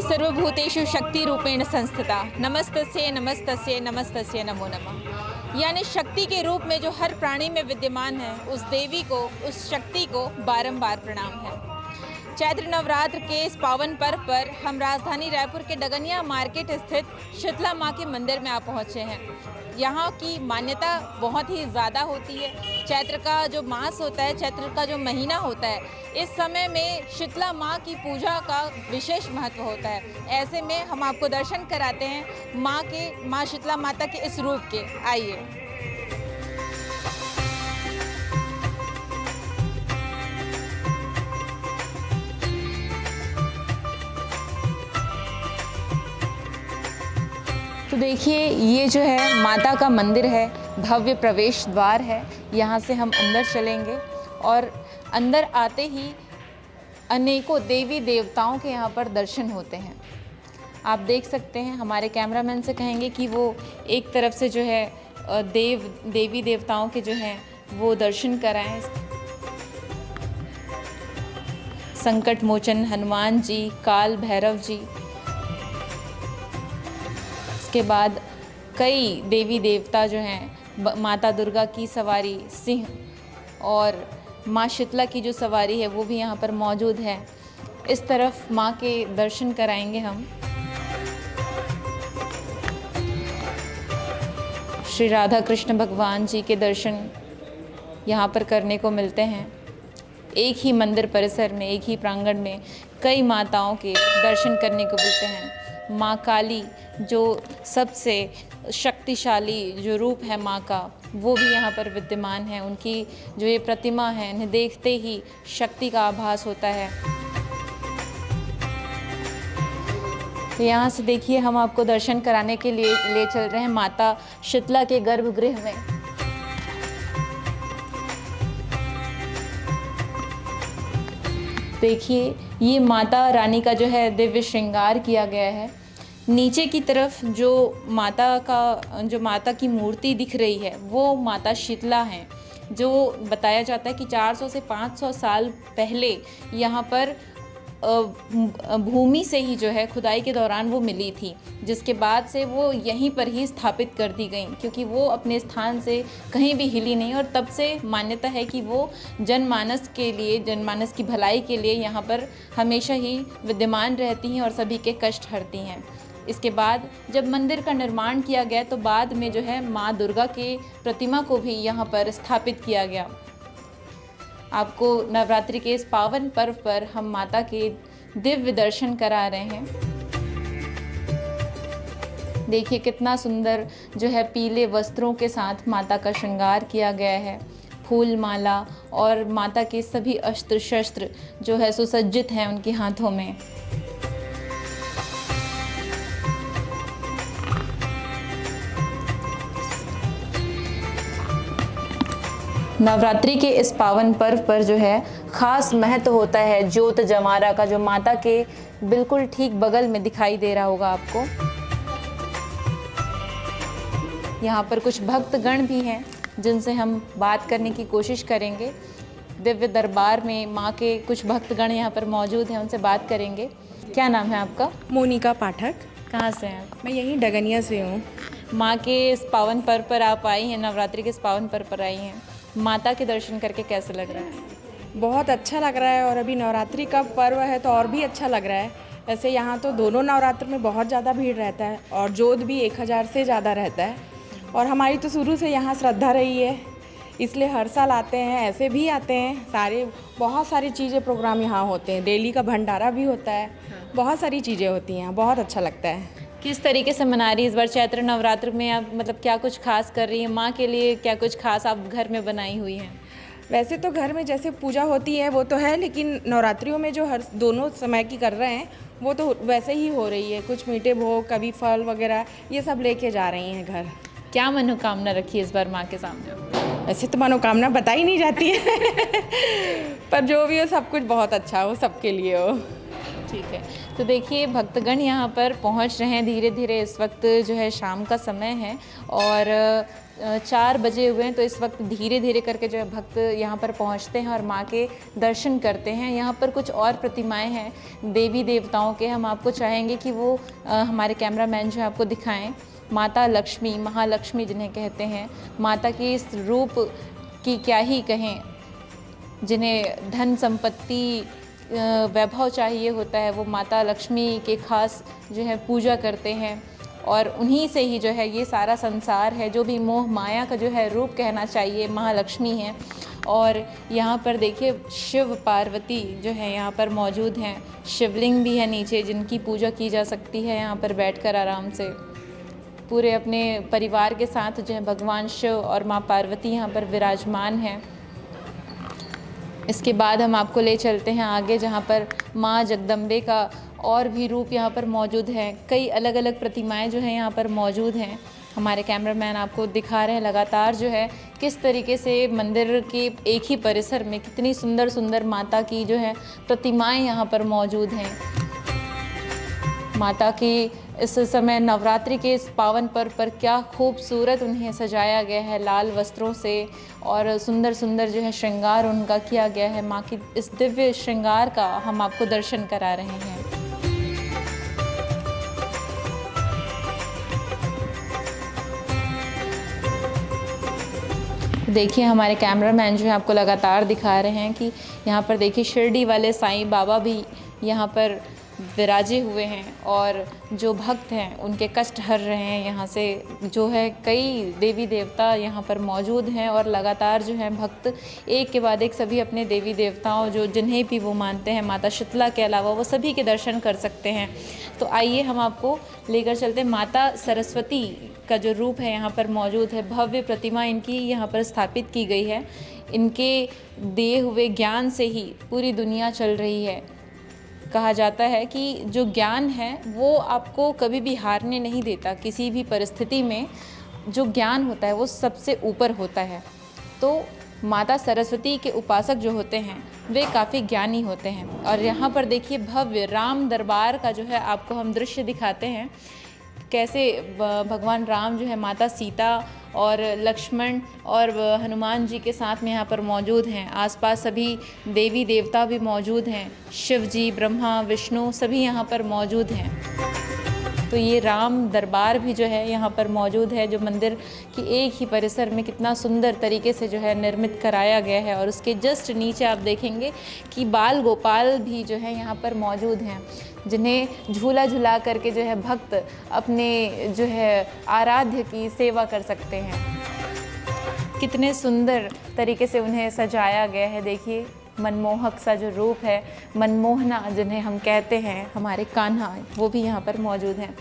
सर्वभूतेषु शक्ति रूपेण संस्थिता नमस्तस्यै नमस्तस्यै नमस्तस्यै नमो नमः। यानी शक्ति के रूप में जो हर प्राणी में विद्यमान है, उस देवी को, उस शक्ति को बारंबार प्रणाम है। चैत्र नवरात्र के इस पावन पर्व पर हम राजधानी रायपुर के डगनिया मार्केट स्थित शीतला माँ के मंदिर में आ पहुँचे हैं। यहाँ की मान्यता बहुत ही ज़्यादा होती है। चैत्र का जो मास होता है, चैत्र का जो महीना होता है, इस समय में शीतला माँ की पूजा का विशेष महत्व होता है। ऐसे में हम आपको दर्शन कराते हैं माँ शीतला माता के इस रूप के। आइए। तो देखिए, ये जो है माता का मंदिर है, भव्य प्रवेश द्वार है। यहाँ से हम अंदर चलेंगे और अंदर आते ही अनेकों देवी देवताओं के यहाँ पर दर्शन होते हैं। आप देख सकते हैं, हमारे कैमरामैन से कहेंगे कि वो एक तरफ से जो है देवी देवताओं के जो हैं वो दर्शन कराएं। संकट मोचन हनुमान जी, काल भैरव जी, इसके बाद कई देवी देवता जो हैं, माता दुर्गा की सवारी सिंह और माँ शीतला की जो सवारी है वो भी यहाँ पर मौजूद है। इस तरफ माँ के दर्शन कराएंगे हम। श्री राधा कृष्ण भगवान जी के दर्शन यहाँ पर करने को मिलते हैं। एक ही मंदिर परिसर में, एक ही प्रांगण में कई माताओं के दर्शन करने को मिलते हैं। माँ काली जो सबसे शक्तिशाली जो रूप है माँ का, वो भी यहाँ पर विद्यमान है। उनकी जो ये प्रतिमा है, इन्हें देखते ही शक्ति का आभास होता है। तो यहाँ से देखिए, हम आपको दर्शन कराने के लिए ले चल रहे हैं माता शीतला के गर्भगृह में। देखिए, ये माता रानी का जो है दिव्य श्रृंगार किया गया है। नीचे की तरफ जो माता की मूर्ति दिख रही है वो माता शीतला हैं, जो बताया जाता है कि 400 से 500 साल पहले यहाँ पर भूमि से ही जो है खुदाई के दौरान वो मिली थी, जिसके बाद से वो यहीं पर ही स्थापित कर दी गई, क्योंकि वो अपने स्थान से कहीं भी हिली नहीं। और तब से मान्यता है कि वो जनमानस की भलाई के लिए यहाँ पर हमेशा ही विद्यमान रहती हैं और सभी के कष्ट हरती हैं। इसके बाद जब मंदिर का निर्माण किया गया तो बाद में जो है माँ दुर्गा के प्रतिमा को भी यहाँ पर स्थापित किया गया। आपको नवरात्रि के इस पावन पर्व पर हम माता के दिव्य दर्शन करा रहे हैं। देखिए, कितना सुंदर जो है पीले वस्त्रों के साथ माता का श्रृंगार किया गया है। फूल माला और माता के सभी अस्त्र शस्त्र जो है सुसज्जित हैं उनके हाथों में। नवरात्रि के इस पावन पर्व पर जो है ख़ास महत्व होता है ज्योत जमारा का, जो माता के बिल्कुल ठीक बगल में दिखाई दे रहा होगा आपको। यहाँ पर कुछ भक्तगण भी हैं जिनसे हम बात करने की कोशिश करेंगे। दिव्य दरबार में माँ के कुछ भक्तगण यहाँ पर मौजूद हैं, उनसे बात करेंगे। क्या नाम है आपका? मोनिका पाठक। कहाँ से हैं आप? मैं यहीं डगनिया से हूँ। माँ के इस पावन पर्व पर आप आई हैं, नवरात्रि के इस पावन पर्व पर आई हैं। माता के दर्शन करके कैसा लग रहा है? बहुत अच्छा लग रहा है, और अभी नवरात्रि का पर्व है तो और भी अच्छा लग रहा है। वैसे यहाँ तो दोनों नवरात्र में बहुत ज़्यादा भीड़ रहता है और जोत भी 1000 से ज़्यादा रहता है। और हमारी तो शुरू से यहाँ श्रद्धा रही है, इसलिए हर साल आते हैं, ऐसे भी आते हैं। बहुत सारी चीज़ें प्रोग्राम यहाँ होते हैं, डेली का भंडारा भी होता है, बहुत सारी चीज़ें होती हैं, बहुत अच्छा लगता है। किस तरीके से मना रही है इस बार चैत्र नवरात्र में आप? मतलब क्या कुछ खास कर रही हैं माँ के लिए? क्या कुछ खास आप घर में बनाई हुई हैं? वैसे तो घर में जैसे पूजा होती है वो तो है, लेकिन नवरात्रियों में जो हर दोनों समय की कर रहे हैं वो तो वैसे ही हो रही है। कुछ मीठे भोग, कभी फल वगैरह, ये सब लेके जा रही हैं घर। क्या मनोकामना रखी है इस बार माँ के सामने? वैसे तो मनोकामना बताई नहीं जाती है पर जो भी हो, सब कुछ बहुत अच्छा हो, सबके लिए हो। ठीक है, तो देखिए भक्तगण यहाँ पर पहुँच रहे हैं धीरे धीरे। इस वक्त जो है शाम का समय है और 4 बजे हुए हैं, तो इस वक्त धीरे धीरे करके जो है भक्त यहाँ पर पहुँचते हैं और माँ के दर्शन करते हैं। यहाँ पर कुछ और प्रतिमाएं हैं देवी देवताओं के, हम आपको चाहेंगे कि वो हमारे कैमरामैन जो है आपको दिखाएं। माता लक्ष्मी, महालक्ष्मी जिन्हें कहते हैं, माता की इस रूप की क्या ही कहें। जिन्हें धन संपत्ति वैभव चाहिए होता है वो माता लक्ष्मी के खास जो है पूजा करते हैं और उन्हीं से ही जो है ये सारा संसार है, जो भी मोह माया का जो है रूप कहना चाहिए, महालक्ष्मी हैं। और यहाँ पर देखिए शिव पार्वती जो है यहाँ पर मौजूद हैं। शिवलिंग भी है नीचे जिनकी पूजा की जा सकती है यहाँ पर बैठकर आराम से। पूरे अपने परिवार के साथ जो है भगवान शिव और माँ पार्वती यहाँ पर विराजमान हैं। इसके बाद हम आपको ले चलते हैं आगे, जहाँ पर माँ जगदम्बे का और भी रूप यहाँ पर मौजूद है। कई अलग अलग प्रतिमाएं जो हैं यहाँ पर मौजूद हैं। हमारे कैमरामैन आपको दिखा रहे हैं लगातार जो है किस तरीके से मंदिर के एक ही परिसर में कितनी सुंदर सुंदर माता की जो है प्रतिमाएं यहाँ पर मौजूद हैं। माता की इस समय नवरात्रि के इस पावन पर्व पर क्या खूबसूरत उन्हें सजाया गया है लाल वस्त्रों से, और सुंदर सुंदर जो है श्रृंगार उनका किया गया है। माँ की इस दिव्य श्रृंगार का हम आपको दर्शन करा रहे हैं। देखिए हमारे कैमरामैन जो है आपको लगातार दिखा रहे हैं कि यहाँ पर देखिए शिरडी वाले साईं बाबा भी यहाँ पर विराजे हुए हैं और जो भक्त हैं उनके कष्ट हर रहे हैं। यहाँ से जो है कई देवी देवता यहाँ पर मौजूद हैं और लगातार जो है भक्त एक के बाद एक सभी अपने देवी देवताओं जो जिन्हें भी वो मानते हैं, माता शीतला के अलावा वो सभी के दर्शन कर सकते हैं। तो आइए हम आपको लेकर चलते हैं। माता सरस्वती का जो रूप है यहाँ पर मौजूद है, भव्य प्रतिमा इनकी यहाँ पर स्थापित की गई है। इनके दिए हुए ज्ञान से ही पूरी दुनिया चल रही है। कहा जाता है कि जो ज्ञान है वो आपको कभी भी हारने नहीं देता। किसी भी परिस्थिति में जो ज्ञान होता है वो सबसे ऊपर होता है। तो माता सरस्वती के उपासक जो होते हैं वे काफ़ी ज्ञानी होते हैं। और यहाँ पर देखिए भव्य राम दरबार का जो है आपको हम दृश्य दिखाते हैं। कैसे भगवान राम जो है माता सीता और लक्ष्मण और हनुमान जी के साथ में यहाँ पर मौजूद हैं। आसपास सभी देवी देवता भी मौजूद हैं। शिव जी, ब्रह्मा, विष्णु सभी यहाँ पर मौजूद हैं। तो ये राम दरबार भी जो है यहाँ पर मौजूद है, जो मंदिर की एक ही परिसर में कितना सुंदर तरीके से जो है निर्मित कराया गया है। और उसके जस्ट नीचे आप देखेंगे कि बाल गोपाल भी जो है यहाँ पर मौजूद हैं, जिन्हें झूला झुला करके जो है भक्त अपने जो है आराध्य की सेवा कर सकते हैं। कितने सुंदर तरीके से उन्हें सजाया गया है। देखिए मनमोहक सा जो रूप है, मनमोहना जिन्हें हम कहते हैं, हमारे कान्हा, वो भी यहाँ पर मौजूद हैं।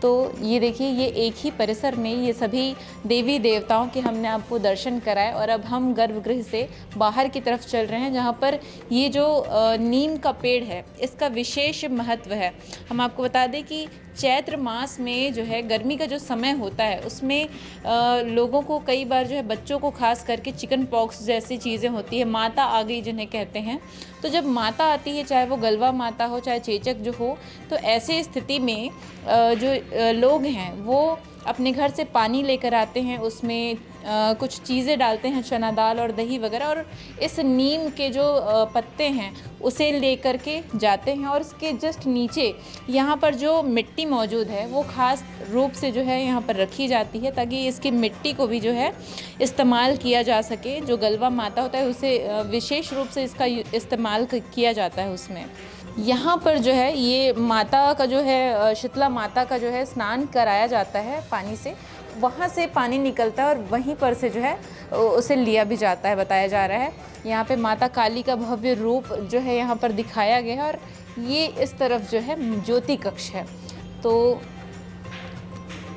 तो ये देखिए ये एक ही परिसर में ये सभी देवी देवताओं के हमने आपको दर्शन कराए। और अब हम गर्भगृह से बाहर की तरफ चल रहे हैं, जहाँ पर ये जो नीम का पेड़ है इसका विशेष महत्व है। हम आपको बता दें कि चैत्र मास में जो है गर्मी का जो समय होता है उसमें लोगों को कई बार जो है बच्चों को खास करके चिकन पॉक्स जैसी चीज़ें होती है, माता आ गई जिन्हें कहते हैं। तो जब माता आती है, चाहे वो गलवा माता हो चाहे चेचक जो हो, तो ऐसे स्थिति में जो लोग हैं वो अपने घर से पानी लेकर आते हैं, उसमें कुछ चीज़ें डालते हैं, चना दाल और दही वगैरह, और इस नीम के जो पत्ते हैं उसे लेकर के जाते हैं। और उसके जस्ट नीचे यहाँ पर जो मिट्टी मौजूद है वो ख़ास रूप से जो है यहाँ पर रखी जाती है, ताकि इसकी मिट्टी को भी जो है इस्तेमाल किया जा सके। जो गलवा माता होता है उसे विशेष रूप से इसका इस्तेमाल किया जाता है उसमें। यहाँ पर जो है ये माता का जो है शीतला माता का जो है स्नान कराया जाता है पानी से, वहाँ से पानी निकलता है और वहीं पर से जो है उसे लिया भी जाता है, बताया जा रहा है। यहाँ पे माता काली का भव्य रूप जो है यहाँ पर दिखाया गया है। और ये इस तरफ जो है ज्योति कक्ष है। तो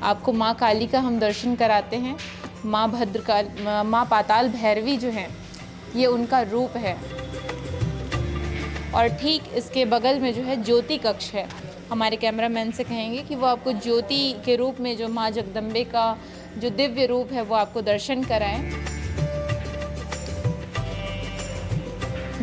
आपको माँ काली का हम दर्शन कराते हैं। माँ भद्रकाल, माँ पाताल भैरवी जो है ये उनका रूप है। और ठीक इसके बगल में जो है ज्योति कक्ष है। हमारे कैमरामैन से कहेंगे कि वो आपको ज्योति के रूप में जो माँ जगदम्बे का जो दिव्य रूप है वो आपको दर्शन कराएं।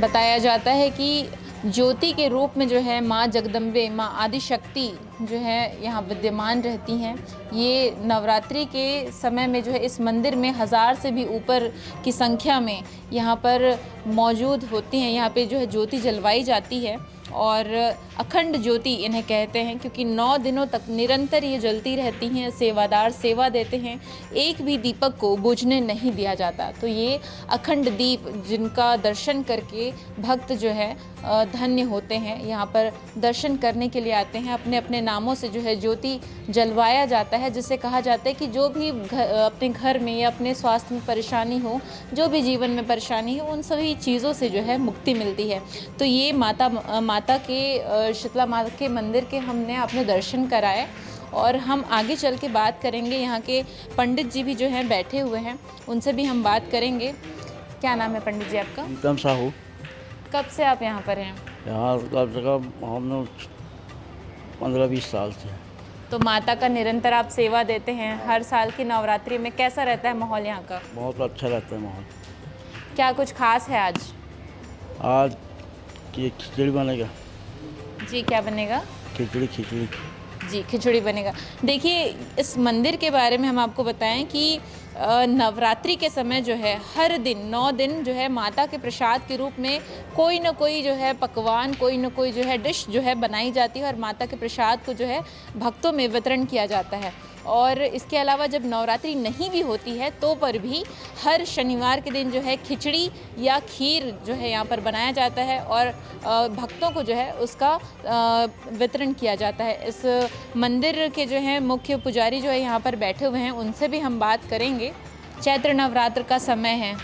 बताया जाता है कि ज्योति के रूप में जो है माँ जगदम्बे, माँ आदिशक्ति जो है यहाँ विद्यमान रहती हैं। ये नवरात्रि के समय में जो है इस मंदिर में 1000 से भी ऊपर की संख्या में यहाँ पर मौजूद होती हैं। यहाँ पे जो है ज्योति जलवाई जाती है और अखंड ज्योति इन्हें कहते हैं, क्योंकि 9 दिनों तक निरंतर ये जलती रहती हैं। सेवादार सेवा देते हैं, एक भी दीपक को बुझने नहीं दिया जाता। तो ये अखंड दीप जिनका दर्शन करके भक्त जो है धन्य होते हैं, यहाँ पर दर्शन करने के लिए आते हैं। अपने अपने नामों से जो है ज्योति जलवाया जाता है, जिससे कहा जाता है कि जो भी अपने घर में या अपने स्वास्थ्य में परेशानी हो, जो भी जीवन में परेशानी हो, उन सभी चीज़ों से जो है मुक्ति मिलती है। तो ये माता के शीतला माता के मंदिर के हमने अपने दर्शन कराए और हम आगे चल के बात करेंगे। यहाँ के पंडित जी भी जो हैं बैठे हुए हैं, उनसे भी हम बात करेंगे। क्या नाम है पंडित जी आपका? प्रीतम साहू। कब से आप यहाँ पर हैं? यहाँ कम से कम हम लोग 15-20 साल से। तो माता का निरंतर आप सेवा देते हैं। हर साल की नवरात्रि में कैसा रहता है माहौल यहाँ का? बहुत अच्छा रहता है माहौल। क्या कुछ खास है आज? आज ये खिचड़ी बनेगा। जी क्या बनेगा? खिचड़ी जी खिचड़ी बनेगा। देखिए, इस मंदिर के बारे में हम आपको बताएं कि नवरात्रि के समय जो है हर दिन 9 दिन जो है माता के प्रसाद के रूप में कोई ना कोई जो है पकवान, कोई ना कोई जो है डिश जो है बनाई जाती है और माता के प्रसाद को जो है भक्तों में वितरण किया जाता है। और इसके अलावा जब नवरात्रि नहीं भी होती है तो पर भी हर शनिवार के दिन जो है खिचड़ी या खीर जो है यहाँ पर बनाया जाता है और भक्तों को जो है उसका वितरण किया जाता है। इस मंदिर के जो है मुख्य पुजारी जो है यहाँ पर बैठे हुए हैं, उनसे भी हम बात करेंगे। चैत्र नवरात्र का समय है,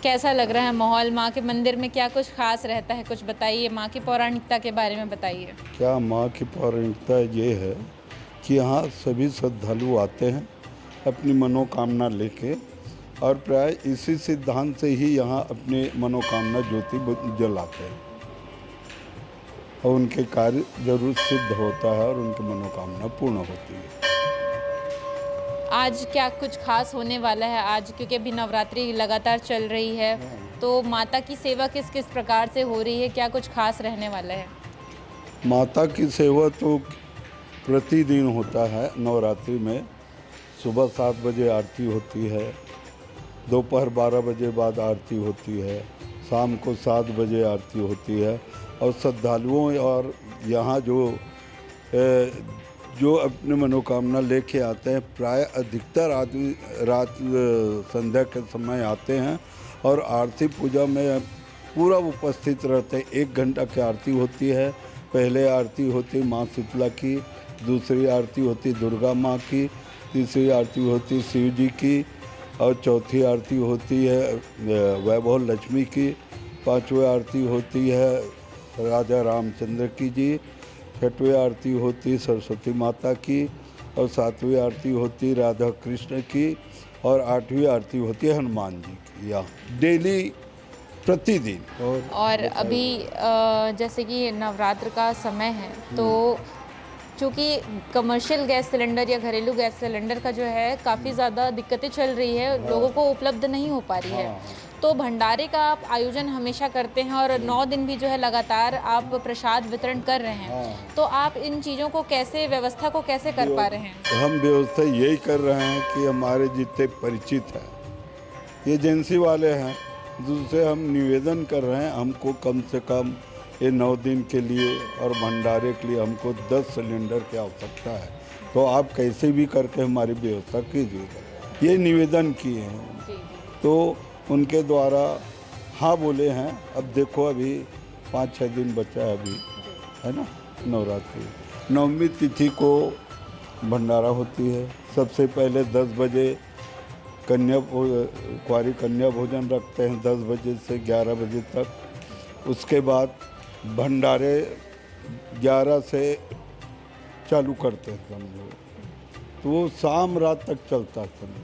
कैसा लग रहा है माहौल? माँ के मंदिर में क्या कुछ खास रहता है, कुछ बताइए। माँ की पौराणिकता के बारे में बताइए। क्या माँ की पौराणिकता ये है कि यहाँ सभी श्रद्धालु आते हैं अपनी मनोकामना लेके और प्राय इसी सिद्धांत से ही यहाँ अपनी मनोकामना ज्योति जलाते हैं और उनके कार्य जरूर सिद्ध होता है और उनकी मनोकामना पूर्ण होती है। आज क्या कुछ खास होने वाला है आज, क्योंकि अभी नवरात्रि लगातार चल रही है, तो माता की सेवा किस किस प्रकार से हो रही है, क्या कुछ खास रहने वाला है? माता की सेवा तो प्रतिदिन होता है। नवरात्रि में सुबह 7 बजे आरती होती है, दोपहर 12 बजे बाद आरती होती है, शाम को 7 बजे आरती होती है और श्रद्धालुओं और यहाँ जो अपने मनोकामना लेके आते हैं, प्राय अधिकतर आदमी रात संध्या के समय आते हैं और आरती पूजा में पूरा उपस्थित रहते हैं। 1 घंटा की आरती होती है। पहले आरती होती माँ शीतला की, दूसरी आरती होती दुर्गा माँ की, तीसरी आरती होती शिव जी की और चौथी आरती होती है वैभव लक्ष्मी की, 5वीं आरती होती है राजा रामचंद्र की जी, 6वीं आरती होती सरस्वती माता की और 7वीं आरती होती राधा कृष्ण की और 8वीं आरती होती है हनुमान जी की। या डेली प्रतिदिन। और अभी जैसे कि नवरात्र का समय है, तो चूँकि कमर्शियल गैस सिलेंडर या घरेलू गैस सिलेंडर का जो है काफ़ी ज़्यादा दिक्कतें चल रही है, लोगों को उपलब्ध नहीं हो पा रही है, तो भंडारे का आप आयोजन हमेशा करते हैं और 9 दिन भी जो है लगातार आप प्रसाद वितरण कर रहे हैं, तो आप इन चीज़ों को कैसे, व्यवस्था को कैसे कर पा रहे हैं? हम व्यवस्था यही कर रहे हैं कि हमारे जितने परिचित हैं एजेंसी वाले हैं, दूसरे हम निवेदन कर रहे हैं, हमको कम से कम ये 9 दिन के लिए और भंडारे के लिए हमको 10 सिलेंडर की आवश्यकता है, तो आप कैसे भी करके हमारी व्यवस्था कीजिएगा। ये निवेदन किए हैं तो उनके द्वारा हाँ बोले हैं। अब देखो अभी 5-6 दिन बचा है अभी, है ना। नवरात्रि 9वीं तिथि को भंडारा होती है। सबसे पहले 10 बजे कुंवारी कन्या भोजन रखते हैं 10 बजे से 11 बजे तक। उसके बाद भंडारे 11 से चालू करते हैं समझो, तो वो शाम रात तक चलता है समझो।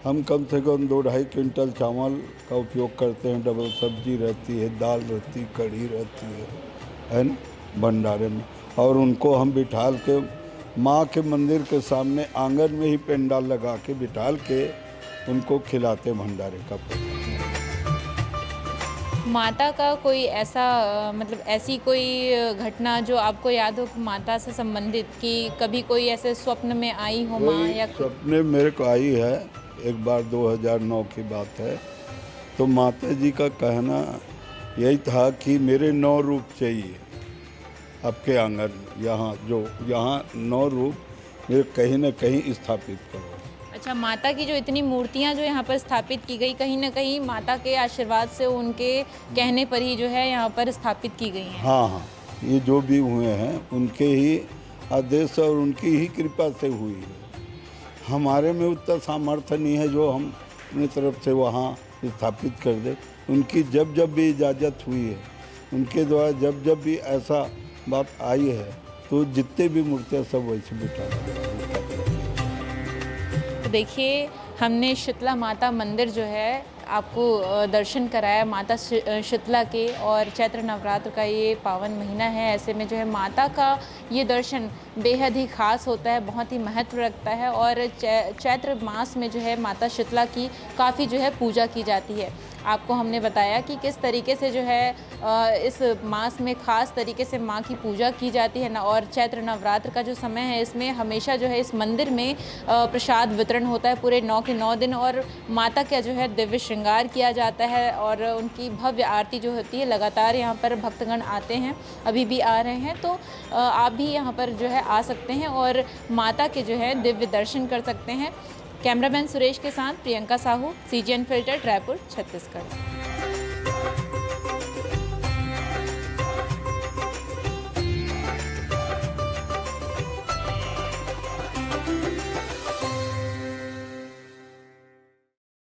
हम कम से कम 2-2.5 क्विंटल चावल का उपयोग करते हैं, डबल सब्जी रहती है, दाल रहती, कढ़ी रहती है ना भंडारे में। और उनको हम बिठाल के माँ के मंदिर के सामने आंगन में ही पंडाल लगा के बिठाल के उनको खिलाते भंडारे का। माता का कोई ऐसा मतलब ऐसी कोई घटना जो आपको याद हो माता से संबंधित, कि कभी कोई ऐसे स्वप्न में आई हो माँ वही या सपने मेरे को आई है। एक बार 2009 की बात है, तो माता जी का कहना यही था कि मेरे 9 रूप चाहिए आपके आंगन, यहाँ 9 रूप मेरे कहीं न कहीं स्थापित करो। अच्छा, माता की जो इतनी मूर्तियाँ जो यहाँ पर स्थापित की गई, कहीं ना कहीं माता के आशीर्वाद से, उनके कहने पर ही जो है यहाँ पर स्थापित की गई हैं। हाँ हाँ, ये जो भी हुए हैं उनके ही आदेश और उनकी ही कृपा से हुई है। हमारे में उतना सामर्थ्य नहीं है जो हम अपनी तरफ से वहाँ स्थापित कर दे। उनकी जब जब भी इजाज़त हुई है, उनके द्वारा जब जब भी ऐसा बात आई है, तो जितने भी मूर्तियाँ सब वैसे बिठा तो देखिए, हमने शीतला माता मंदिर जो है आपको दर्शन कराया माता शीतला के, और चैत्र नवरात्र का ये पावन महीना है, ऐसे में जो है माता का ये दर्शन बेहद ही ख़ास होता है, बहुत ही महत्व रखता है। और चैत्र मास में जो है माता शीतला की काफ़ी जो है पूजा की जाती है। आपको हमने बताया कि किस तरीके से जो है इस मास में ख़ास तरीके से माँ की पूजा की जाती है ना। और चैत्र नवरात्र का जो समय है, इसमें हमेशा जो है इस मंदिर में प्रसाद वितरण होता है पूरे 9 के 9 दिन, और माता का जो है दिव्य श्रृंगार किया जाता है, और उनकी भव्य आरती जो होती है, लगातार यहाँ पर भक्तगण आते हैं, अभी भी आ रहे हैं। तो आप भी यहाँ पर जो है आ सकते हैं और माता के जो है दिव्य दर्शन कर सकते हैं। कैमरामैन सुरेश के साथ प्रियंका साहू, CGN फिल्टर, रायपुर, छत्तीसगढ़।